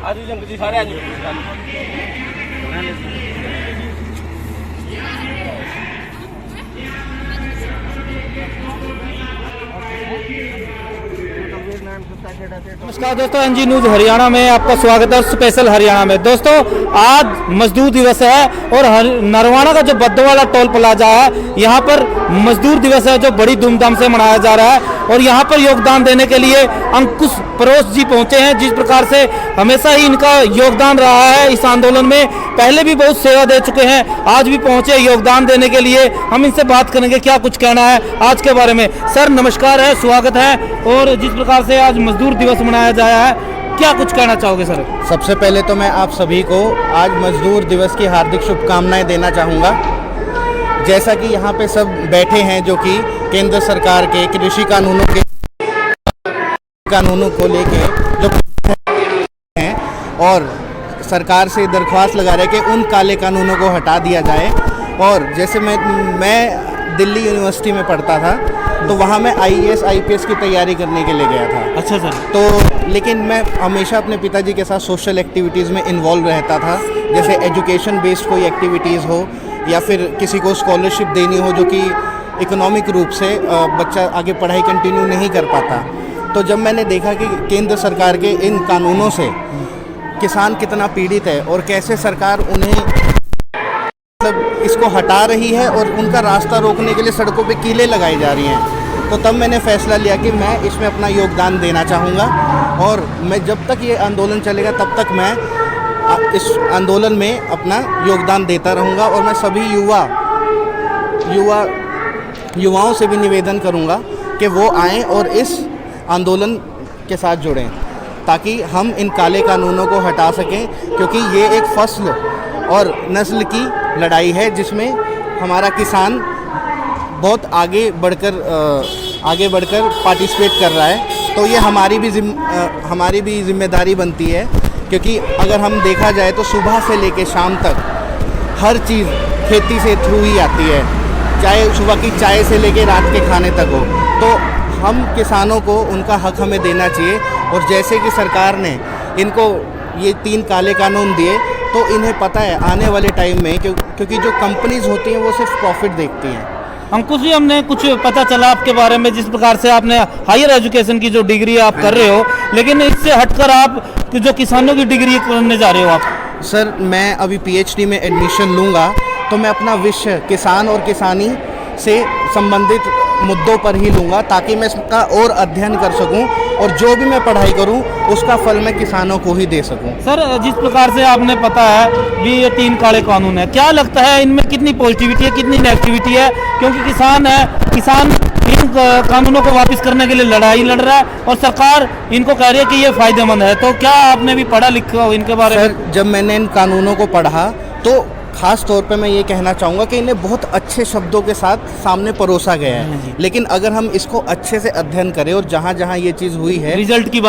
आज जंग जी सारे आज नमस्कार दोस्तों, एनजी न्यूज हरियाणा में आपका स्वागत है। स्पेशल हरियाणा में दोस्तों आज मजदूर दिवस है और नरवाना का जो बद्दोवाला टोल प्लाजा है यहाँ पर मजदूर दिवस है जो बड़ी धूमधाम से मनाया जा रहा है। और यहाँ पर योगदान देने के लिए अंकुश परोस जी पहुंचे हैं। जिस प्रकार से हमेशा ही इनका योगदान रहा है इस आंदोलन में, पहले भी बहुत सेवा दे चुके हैं, आज भी पहुंचे योगदान देने के लिए। हम इनसे बात करेंगे क्या कुछ कहना है आज के बारे में। सर नमस्कार है, स्वागत है। और जिस प्रकार से आज मजदूर दिवस मनाया जाया है, क्या कुछ कहना चाहोगे सर? सबसे पहले तो मैं आप सभी को आज मजदूर दिवस की हार्दिक शुभकामनाएं देना चाहूँगा। जैसा कि यहाँ पे सब बैठे हैं जो कि केंद्र सरकार के कृषि कानूनों को लेके जो हैं और सरकार से दरख्वास्त लगा रहे हैं कि उन काले कानूनों को हटा दिया जाए। और जैसे मैं दिल्ली यूनिवर्सिटी में पढ़ता था तो वहाँ मैं IAS IPS की तैयारी करने के लिए गया था। अच्छा सर। तो लेकिन मैं हमेशा अपने पिताजी के साथ सोशल एक्टिविटीज़ में इन्वॉल्व रहता था, जैसे एजुकेशन बेस्ड कोई एक्टिविटीज़ हो या फिर किसी को स्कॉलरशिप देनी हो जो कि इकोनॉमिक रूप से बच्चा आगे पढ़ाई कंटिन्यू नहीं कर पाता। तो जब मैंने देखा कि केंद्र सरकार के इन कानूनों से किसान कितना पीड़ित है और कैसे सरकार उन्हें मतलब इसको हटा रही है और उनका रास्ता रोकने के लिए सड़कों पे कीलें लगाई जा रही हैं, तो तब मैंने फैसला लिया कि मैं इसमें अपना योगदान देना चाहूँगा। और मैं जब तक ये आंदोलन चलेगा तब तक मैं इस आंदोलन में अपना योगदान देता रहूँगा। और मैं सभी युवाओं से भी निवेदन करूँगा कि वो आएँ और इस आंदोलन के साथ जुड़ें ताकि हम इन काले कानूनों को हटा सकें, क्योंकि ये एक फसल और नस्ल की लड़ाई है जिसमें हमारा किसान बहुत आगे बढ़कर पार्टिसिपेट कर रहा है। तो ये हमारी भी जिम्मेदारी बनती है, क्योंकि अगर हम देखा जाए तो सुबह से लेकर शाम तक हर चीज़ खेती से थ्रू ही आती है, चाहे सुबह की चाय से लेकर रात के खाने तक हो। तो हम किसानों को उनका हक हमें देना चाहिए। और जैसे कि सरकार ने इनको ये 3 काले कानून दिए तो इन्हें पता है आने वाले टाइम में क्योंकि जो कंपनीज होती हैं वो सिर्फ प्रॉफिट देखती हैं। अंकुश जी, हमने कुछ पता चला आपके बारे में, जिस प्रकार से आपने हायर एजुकेशन की जो डिग्री आप कर रहे हो, लेकिन इससे हटकर आप जो किसानों की डिग्री करने जा रहे हो आप। सर मैं अभी PhD में एडमिशन लूँगा तो मैं अपना विषय किसान और किसानी से संबंधित मुद्दों पर ही लूँगा ताकि मैं इसका और अध्ययन कर सकूं और जो भी मैं पढ़ाई करूं उसका फल मैं किसानों को ही दे सकूं। सर जिस प्रकार से आपने पता है भी ये 3 काले कानून है, क्या लगता है इनमें कितनी पॉजिटिविटी है कितनी नेगेटिविटी है? क्योंकि किसान इन कानूनों को वापस करने के लिए लड़ाई लड़ रहा है और सरकार इनको कह रही है कि ये फायदेमंद है। तो क्या आपने भी पढ़ा लिखा हो इनके बारे में? सर जब मैंने इन कानूनों को पढ़ा तो ख़ास तौर पे मैं ये कहना चाहूँगा कि इन्हें बहुत अच्छे शब्दों के साथ सामने परोसा गया है, लेकिन अगर हम इसको अच्छे से अध्ययन करें और जहाँ जहाँ ये चीज़ हुई है रिजल्ट की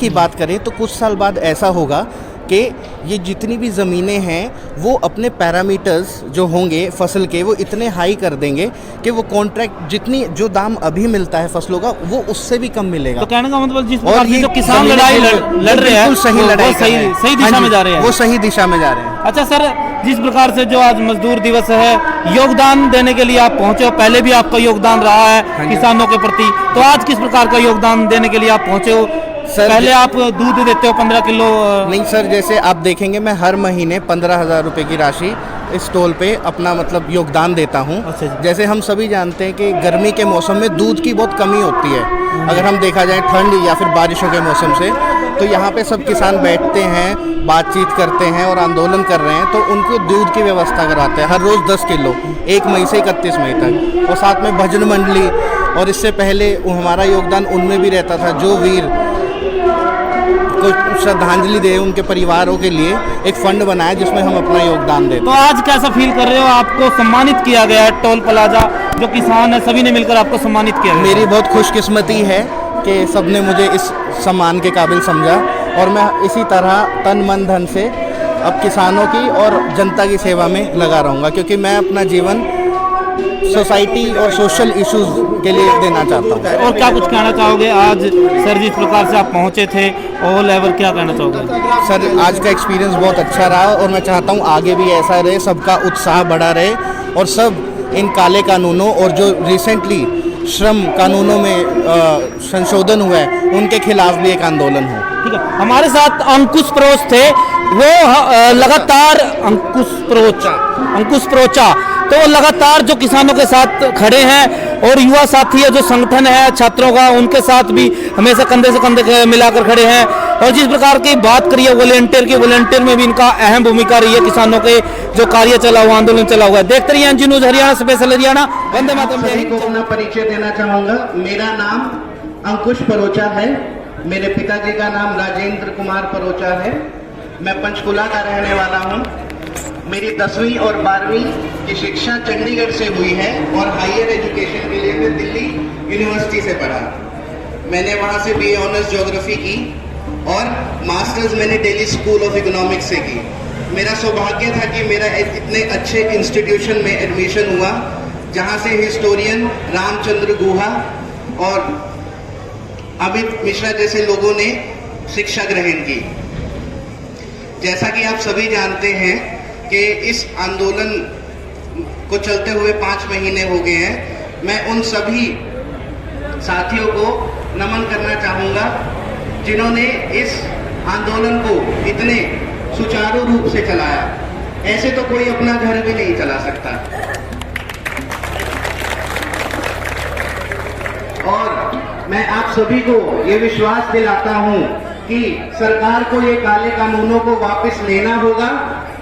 बात करें तो कुछ साल बाद ऐसा होगा कि ये जितनी भी ज़मीनें हैं वो अपने पैरामीटर्स जो होंगे फसल के वो इतने हाई कर देंगे कि वो कॉन्ट्रैक्ट जो दाम अभी मिलता है फसलों का वो उससे भी कम मिलेगा। तो कहने का मतलब जिस प्रकार से जो किसान लड़ाई लड़ रहे हैं सही दिशा में जा रहे हैं, वो सही दिशा में जा रहे हैं। अच्छा सर, जिस प्रकार से जो आज मजदूर दिवस है, योगदान देने के लिए आप पहुंचे हो, पहले भी आपका योगदान रहा है किसानों के प्रति, तो आज किस प्रकार का योगदान देने के लिए आप पहुंचे हो? सर पहले आप दूध देते हो 15 किलो? नहीं सर, जैसे आप देखेंगे मैं हर महीने 15,000 रुपये की राशि इस टोल पे अपना मतलब योगदान देता हूँ। अच्छा। जैसे हम सभी जानते हैं कि गर्मी के मौसम में दूध की बहुत कमी होती है, अगर हम देखा जाए ठंड या फिर बारिशों के मौसम से, तो यहाँ पे सब किसान बैठते हैं, बातचीत करते हैं और आंदोलन कर रहे हैं, तो उनको दूध की व्यवस्था कराते हैं हर रोज़ 10 किलो 1 मई से 31 मई तक। और साथ में भजन मंडली, और इससे पहले हमारा योगदान उनमें भी रहता था जो वीर को श्रद्धांजलि दे उनके परिवारों के लिए एक फंड बनाया जिसमें हम अपना योगदान देते। तो आज कैसा फील कर रहे हो? आपको सम्मानित किया गया है टोल प्लाजा, जो किसान है सभी ने मिलकर आपको सम्मानित किया। मेरी बहुत खुशकिस्मती है कि सबने मुझे इस सम्मान के काबिल समझा और मैं इसी तरह तन मन धन से अब किसानों की और जनता की सेवा में लगा रहूँगा, क्योंकि मैं अपना जीवन सोसाइटी और सोशल इश्यूज के लिए देना चाहता हूँ। और क्या कुछ कहना चाहोगे आज सर जिस प्रकार से आप पहुंचे थे ओ लेवल, क्या कहना चाहोगे? सर आज का एक्सपीरियंस बहुत अच्छा रहा और मैं चाहता हूँ आगे भी ऐसा रहे, सबका उत्साह बढ़ा रहे और सब इन काले कानूनों और जो रिसेंटली श्रम कानूनों में संशोधन हुआ है उनके खिलाफ भी एक आंदोलन हो। ठीक है, हमारे साथ अंकुश प्रोच थे, वो लगातार अंकुश प्रोचा तो वो लगातार जो किसानों के साथ खड़े हैं और युवा साथी है जो संगठन है छात्रों का उनके साथ भी हमेशा कंधे से कंधे मिलाकर खड़े हैं। और जिस प्रकार की बात करिए वॉलेंटियर की, वॉलेंटियर में भी इनका अहम भूमिका रही है, किसानों के जो कार्य चला हुआ आंदोलन चला हुआ है। देखते रहिए NG news Haryana, special Haryana, वंदे मातरम। सभी को अपना परिचय देना चाहूंगा। मेरा नाम अंकुश परोचा है, मेरे पिताजी का नाम राजेंद्र कुमार परोचा है। मैं पंचकुला का रहने वाला हूं। मेरी 10वीं और 12वीं की शिक्षा चंडीगढ़ से हुई है और हायर एजुकेशन के लिए मैं दिल्ली यूनिवर्सिटी से पढ़ा। मैंने वहां से बीए ऑनर्स ज्योग्राफी की और मास्टर्स मैंने दिल्ली स्कूल ऑफ इकोनॉमिक्स से की। मेरा सौभाग्य था कि मेरा इतने अच्छे इंस्टीट्यूशन में एडमिशन हुआ जहां से हिस्टोरियन रामचंद्र गुहा और अमित मिश्रा जैसे लोगों ने शिक्षा ग्रहण की। जैसा कि आप सभी जानते हैं कि इस आंदोलन को चलते हुए 5 महीने हो गए हैं। मैं उन सभी साथियों को नमन करना चाहूँगा जिन्होंने इस आंदोलन को इतने सुचारू रूप से चलाया। ऐसे तो कोई अपना घर भी नहीं चला सकता। और मैं आप सभी को ये विश्वास दिलाता हूँ कि सरकार को ये काले कानूनों को वापस लेना होगा,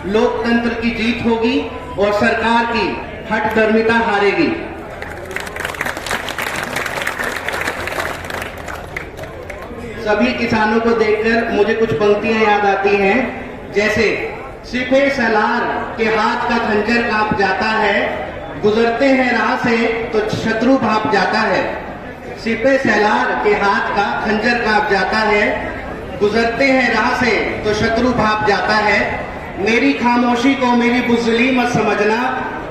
लोकतंत्र की जीत होगी और सरकार की हठधर्मिता हारेगी। सभी किसानों को देखकर मुझे कुछ पंक्तियां याद आती हैं, जैसे सिपे सलार के हाथ का खंजर कांप जाता है, गुजरते हैं राह से तो शत्रु भाप जाता है। सिपे सलार के हाथ का खंजर कांप जाता है, गुजरते हैं राह से तो शत्रु भाप जाता है। मेरी खामोशी को मेरी बुज़दिली मत समझना,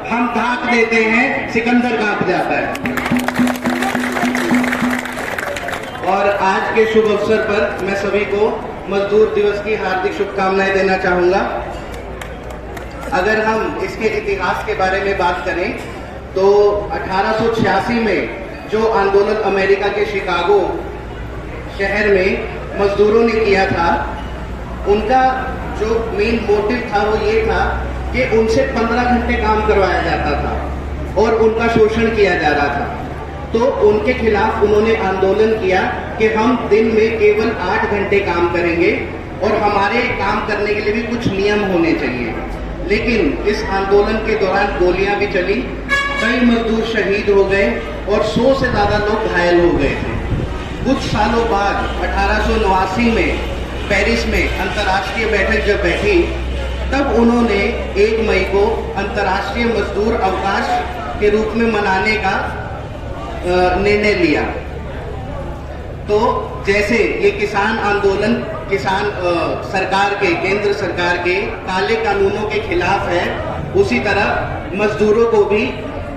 हम धाक देते हैं सिकंदर कांप जाता है। और आज के शुभ अवसर पर मैं सभी को मजदूर दिवस की हार्दिक शुभकामनाएं देना चाहूंगा। अगर हम इसके इतिहास के बारे में बात करें तो 1886 में जो आंदोलन अमेरिका के शिकागो शहर में मजदूरों ने किया था, उनका जो मेन मोटिव था वो ये था कि उनसे 15 घंटे काम करवाया जाता था और उनका शोषण किया जा रहा था। तो उनके खिलाफ उन्होंने आंदोलन किया कि हम दिन में केवल 8 घंटे काम करेंगे और हमारे काम करने के लिए भी कुछ नियम होने चाहिए। लेकिन इस आंदोलन के दौरान गोलियां भी चली, कई मजदूर शहीद हो गए और 100 से ज्यादा लोग घायल हो गए थे। कुछ सालों बाद 1889 में पेरिस में अंतर्राष्ट्रीय बैठक जब बैठी, तब उन्होंने 1 मई को अंतर्राष्ट्रीय मजदूर अवकाश के रूप में मनाने का निर्णय लिया। तो जैसे ये किसान आंदोलन सरकार के, केंद्र सरकार के काले कानूनों के खिलाफ है, उसी तरह मजदूरों को भी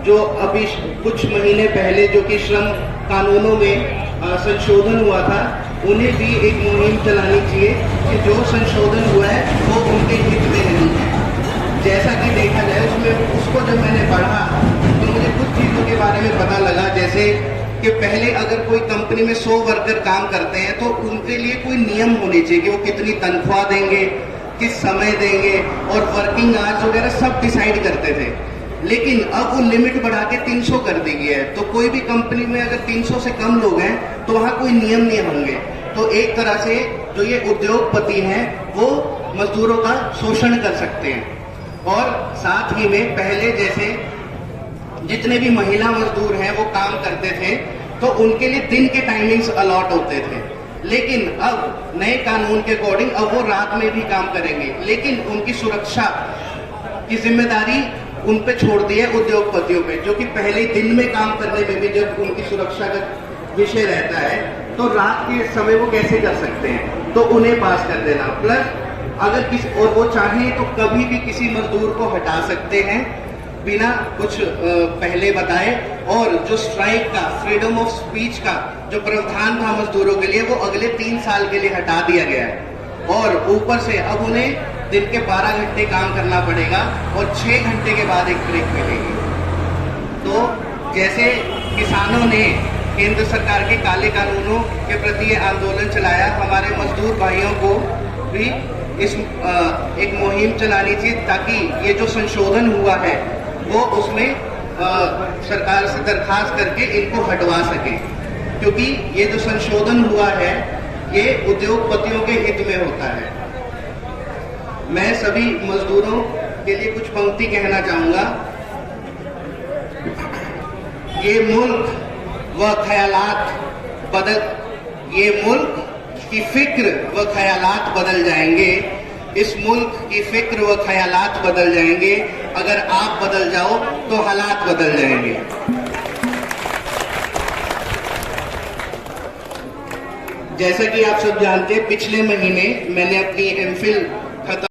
जो अभी कुछ महीने पहले जो कि श्रम कानूनों में संशोधन हुआ था, उन्हें भी एक मुहिम चलानी चाहिए कि जो संशोधन हुआ है वो उनके हित में नहीं है। जैसा कि देखा जाए उसमें उसको जब मैंने पढ़ा तो मुझे कुछ चीज़ों के बारे में पता लगा, जैसे कि पहले अगर कोई कंपनी में 100 वर्कर काम करते हैं तो उनके लिए कोई नियम होने चाहिए कि वो कितनी तनख्वाह देंगे, किस समय देंगे और वर्किंग आवर्स वगैरह सब डिसाइड करते थे। लेकिन अब वो लिमिट बढ़ा के 300 कर दी गई है। तो कोई भी कंपनी में अगर 300 से कम लोग हैं तो वहाँ कोई नियम नहीं होंगे। तो एक तरह से जो ये उद्योगपति हैं वो मजदूरों का शोषण कर सकते हैं। और साथ ही में पहले जैसे जितने भी महिला मजदूर हैं वो काम करते थे तो उनके लिए दिन के टाइमिंग्स अलॉट होते थे। लेकिन अब नए कानून के अकॉर्डिंग अब वो रात में भी काम करेंगे, लेकिन उनकी सुरक्षा की जिम्मेदारी उन पे छोड़ दी है उद्योगपतियों पे, जो कि पहले दिन में काम करने में भी जब उनकी सुरक्षा का विषय रहता है तो रात के समय वो कैसे कर सकते हैं, तो उन्हें पास कर देना। प्लस अगर किसी और वो चाहें तो कभी भी किसी मजदूर को हटा सकते हैं बिना कुछ पहले बताए, और जो स्ट्राइक का, फ्रीडम ऑफ स्पीच का जो प्रावधान था मजदूरों के लिए, वो अगले 3 साल के लिए हटा दिया गया है। और ऊपर से अब उन्हें दिन के 12 घंटे काम करना पड़ेगा और 6 घंटे के बाद एक ब्रेक मिलेगी। तो जैसे किसानों ने केंद्र सरकार के काले कानूनों के प्रति ये आंदोलन चलाया, हमारे मजदूर भाइयों को भी इस एक मुहिम चलानी चाहिए, ताकि ये जो संशोधन हुआ है वो उसमें सरकार से दरखास्त करके इनको हटवा सके, क्योंकि ये जो संशोधन हुआ है ये उद्योगपतियों के हित में होता है। मैं सभी मजदूरों के लिए कुछ पंक्ति कहना चाहूंगा। ये मुल्क व ख्यालात बदल, ये मुल्क की फिक्र व ख्यालात बदल जाएंगे, इस मुल्क की फिक्र व ख्यालात बदल जाएंगे, अगर आप बदल जाओ तो हालात बदल जाएंगे। जैसा कि आप सब जानते हैं, पिछले महीने मैंने अपनी एमफिल खत्म